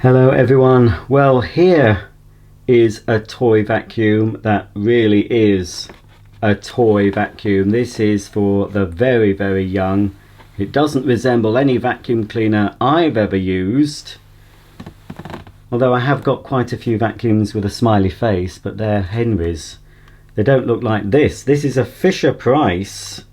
Hello everyone. Well, here is a toy vacuum that really is a toy vacuum. This is for the very, very young. It doesn't resemble any vacuum cleaner I've ever used, although I have got quite a few vacuums with a smiley face, but they're Henry's. They don't look like this. This is a Fisher-Price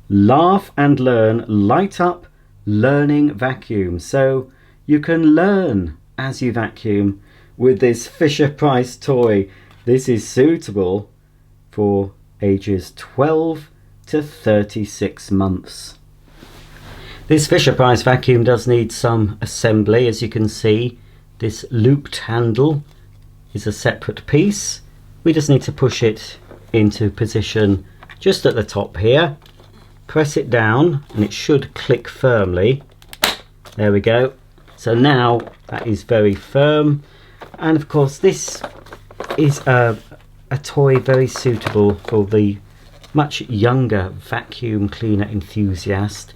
Laugh and Learn Light Up Learning Vacuum. So you can learn as you vacuum with this Fisher-Price toy. This is suitable for ages 12 to 36 months. This Fisher-Price vacuum does need some assembly. As you can see, this looped handle is a separate piece. We just need to push it into position just at the top here. Press it down and it should click firmly. There we go. So now that is very firm, and of course this is a toy very suitable for the much younger vacuum cleaner enthusiast.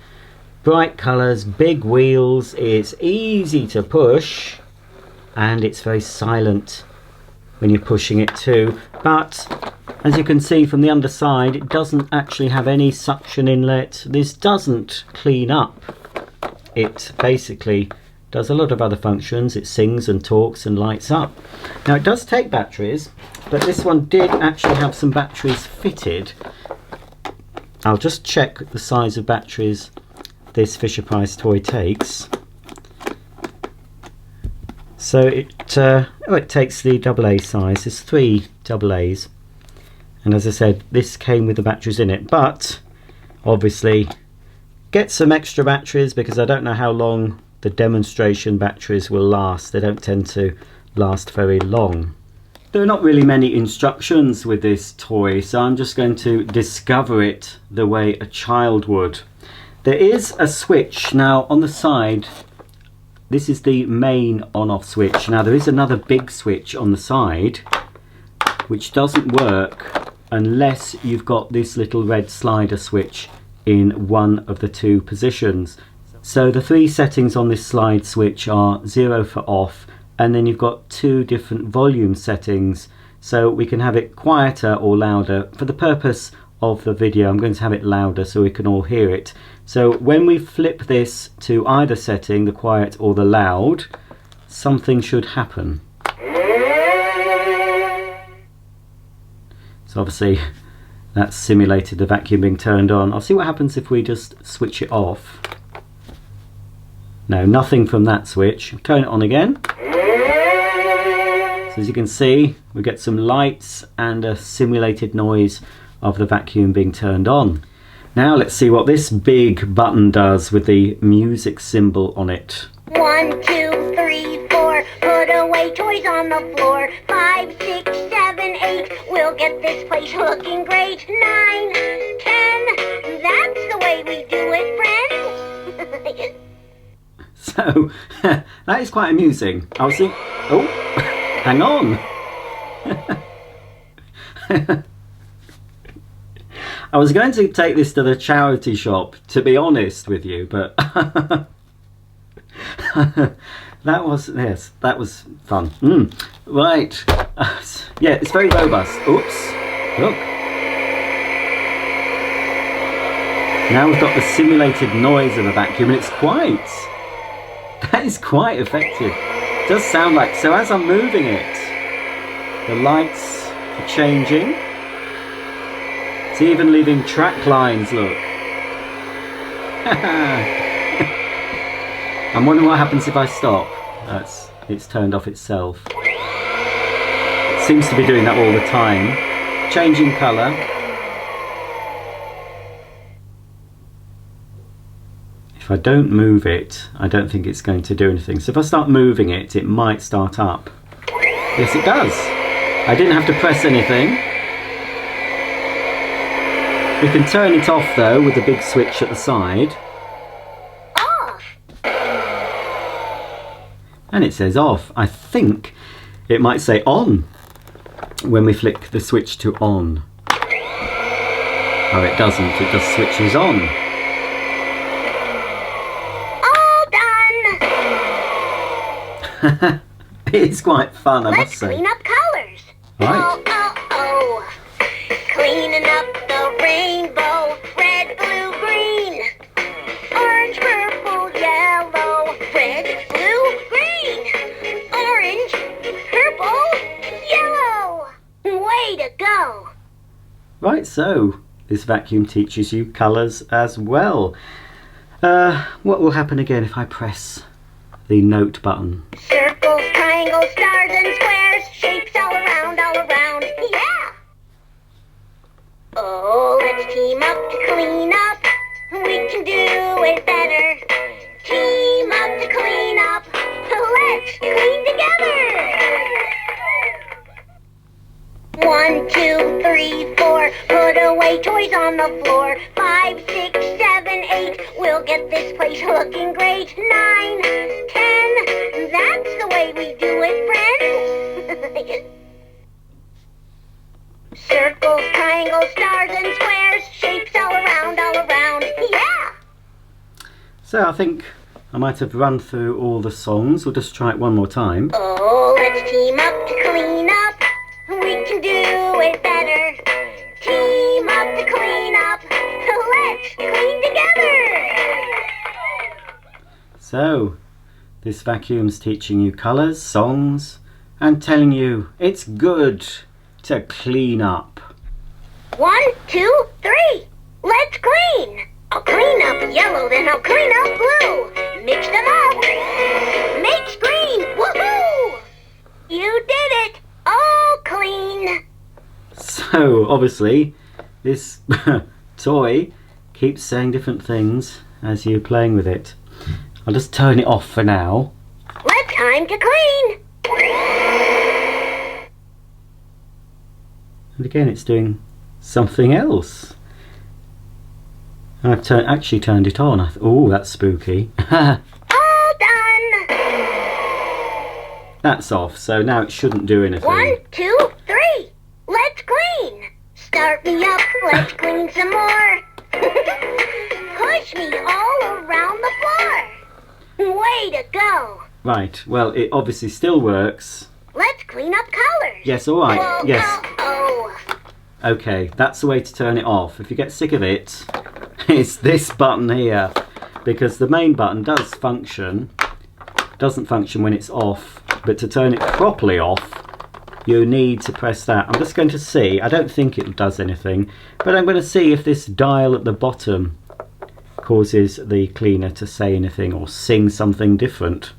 Bright colours, big wheels, it's easy to push, and it's very silent when you're pushing it too. But as you can see from the underside, it doesn't actually have any suction inlet. This doesn't clean up. It basically does a lot of other functions. It sings and talks and lights up. Now it does take batteries, but this one did actually have some batteries fitted. I'll just check the size of batteries this Fisher-Price toy takes. So it takes the AA size. There's 3 AA's, and as I said, this came with the batteries in it, but obviously get some extra batteries because I don't know how long the demonstration batteries will last. They don't tend to last very long. There are not really many instructions with this toy, so I'm just going to discover it the way a child would. There is a switch now on the side. This is the main on-off switch. Now there is another big switch on the side which doesn't work unless you've got this little red slider switch in one of the 2 positions. So the 3 settings on this slide switch are 0 for off, and then you've got 2 different volume settings, so we can have it quieter or louder. For the purpose of the video, I'm going to have it louder so we can all hear it. So when we flip this to either setting, the quiet or the loud, something should happen. So obviously that's simulated the vacuum being turned on. I'll see what happens if we just switch it off. No, nothing from that switch. Turn it on again. So as you can see, we get some lights and a simulated noise of the vacuum being turned on. Now let's see what this big button does with the music symbol on it. 1, 2, 3, 4, put away toys on the floor. 5, 6, 7, 8, we'll get this place looking great. 9, 10, that's the way we do it, friends. So that is quite amusing. I'll see. Oh, hang on. I was going to take this to the charity shop, to be honest with you, but that was fun. Right. Yeah, it's very robust. Oops. Look. Now we've got the simulated noise of the vacuum, and it's that is quite effective. It does sound like, so as I'm moving it, the lights are changing. It's even leaving track lines, look. I'm wondering what happens if I stop. It's turned off itself. It seems to be doing that all the time. Changing colour. If I don't move it, I don't think it's going to do anything. So if I start moving it, it might start up. Yes, it does. I didn't have to press anything. We can turn it off though with the big switch at the side. Off. And it says off. I think it might say on when we flick the switch to on. Oh, it doesn't. It just switches on. It's quite fun, I Let's must say. clean up colors. Right. Oh. Cleaning up the rainbow. Red, blue, green. Orange, purple, yellow. Red, blue, green. Orange, purple, yellow. Way to go. Right, so this vacuum teaches you colours as well. What will happen again if I press the note button? Circles, triangles, stars, and squares. Shapes all around, yeah. Oh, let's team up to clean up. We can do it better. Team up to clean up. Let's clean together. 1, 2, 3, 4. Put away toys on the floor. 5, 6, 7, 8. We'll get this place looking great. 9, 10. That's the way we do it, friends. Circles, triangles, stars, and squares. Shapes all around, yeah. So I think I might have run through all the songs. We'll just try it one more time. Oh, let's team up to clean up. We can do it better. Team up to clean up. Let's clean together. So this vacuum's teaching you colours, songs, and telling you it's good to clean up. 1, 2, 3. Let's clean. I'll clean up yellow, then I'll clean up blue. Mix them up. Makes green. Woohoo! You did it. All clean. So obviously this toy keeps saying different things as you're playing with it. I'll just turn it off for now. Let's time to clean. And again it's doing something else. And I've actually turned it on. Oh, that's spooky. All done. That's off, so now it shouldn't do anything. 1, 2, 3. Let's clean. Start me up. Let's clean some more. Push me all around the floor. Way to go. Right, well it obviously still works. Let's clean up colors. Yes, alright, Whoa, yes. Oh. Okay, that's the way to turn it off. If you get sick of it, it's this button here. Because the main button does function. Doesn't function when it's off. But to turn it properly off, you need to press that. I'm just going to see. I don't think it does anything. But I'm going to see if this dial at the bottom causes the cleaner to say anything or sing something different.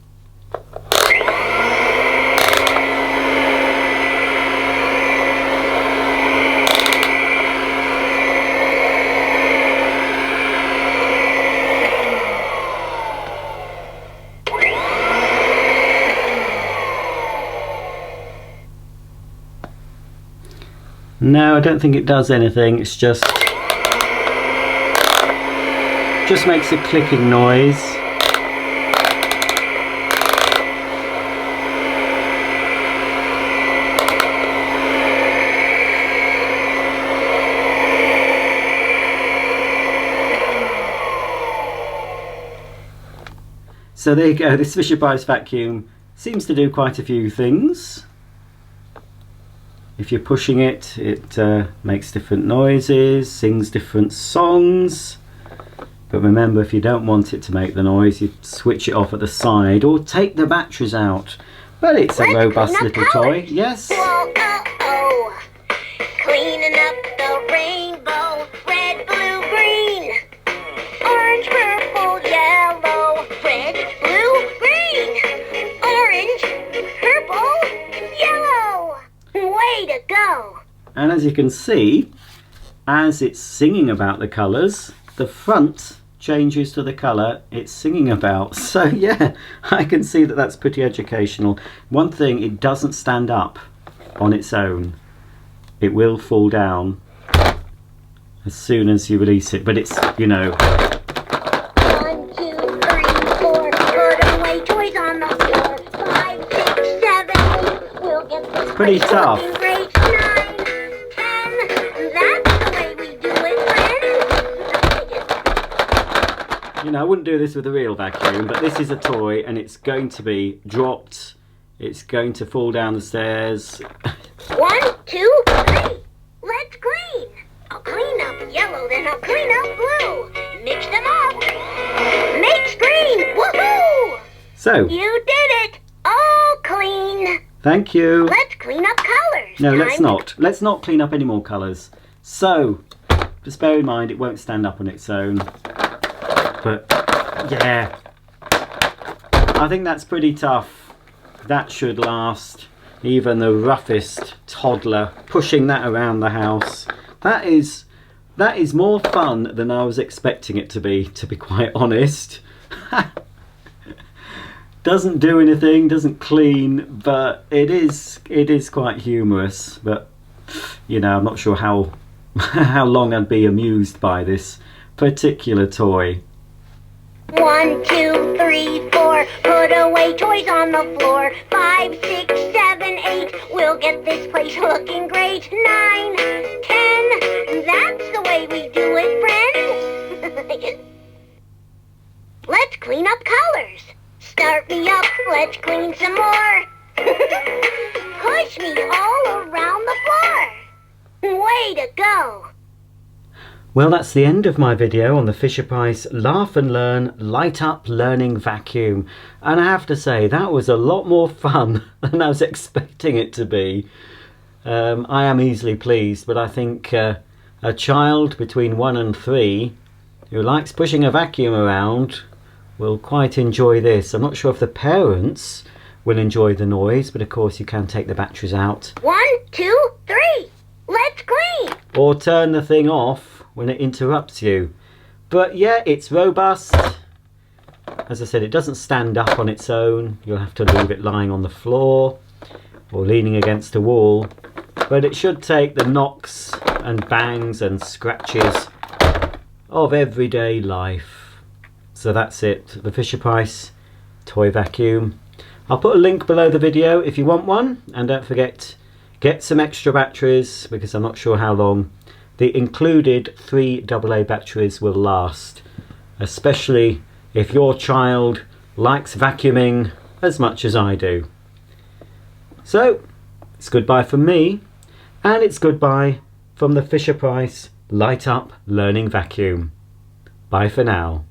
No, I don't think it does anything. It's just makes a clicking noise. So there you go. This Fisher-Price vacuum seems to do quite a few things. If you're pushing it, it makes different noises, sings different songs. But remember, if you don't want it to make the noise, you switch it off at the side or take the batteries out. But it's a robust little toy. Yes. Whoa, oh. Cleaning up the rainbow. Red, blue, green. Orange, purple, yellow. Red, blue, green. Orange, purple, yellow. Way to go. And as you can see, as it's singing about the colours, the front changes to the colour it's singing about. So yeah, I can see that that's pretty educational. One thing, it doesn't stand up on its own. It will fall down as soon as you release it, but it's, you know. 1, 2, 3, 4. Put away toys on the floor. 5, 6, 7, 8. We'll get this Pretty place tough. looking great. 9, 10. That's the way we do it, friends. You know, I wouldn't do this with a real vacuum, but this is a toy and it's going to be dropped It's going to fall down the stairs. 1, 2, 3. Let's clean. I'll clean up yellow, then I'll clean up blue. Mix them up. Makes green. Woohoo! So, You did it. All clean. thank you. Let's clean up colors. No, let's Time not. Let's not clean up any more colours. So, just bear in mind it won't stand up on its own. But, yeah. I think that's pretty tough. That should last. Even the roughest toddler pushing that around the house. That is more fun than I was expecting it to be quite honest. Doesn't do anything, doesn't clean, but it is quite humorous. But you know, I'm not sure how long I'd be amused by this particular toy. 1, 2, 3, 4. Put away toys on the floor. 5, 6, 7, 8. We'll get this place looking great. 9, 10. That's the way we do it, friends. Let's clean up colors. Start me up. Let's clean some more. Push me all around the floor. Way to go. Well, that's the end of my video on the Fisher-Price Laugh and Learn Light Up Learning Vacuum. And I have to say, that was a lot more fun than I was expecting it to be. I am easily pleased, but I think a child between 1 and 3 who likes pushing a vacuum around will quite enjoy this. I'm not sure if the parents will enjoy the noise, but of course you can take the batteries out. 1, 2, 3. Let's clean. Or turn the thing off when it interrupts you. But yeah, it's robust. As I said, it doesn't stand up on its own. You'll have to leave it lying on the floor or leaning against a wall. But it should take the knocks and bangs and scratches of everyday life. So that's it, the Fisher-Price toy vacuum. I'll put a link below the video if you want one, and don't forget, get some extra batteries because I'm not sure how long the included 3 AA batteries will last, especially if your child likes vacuuming as much as I do. So, it's goodbye from me, and it's goodbye from the Fisher-Price Light Up Learning Vacuum. Bye for now.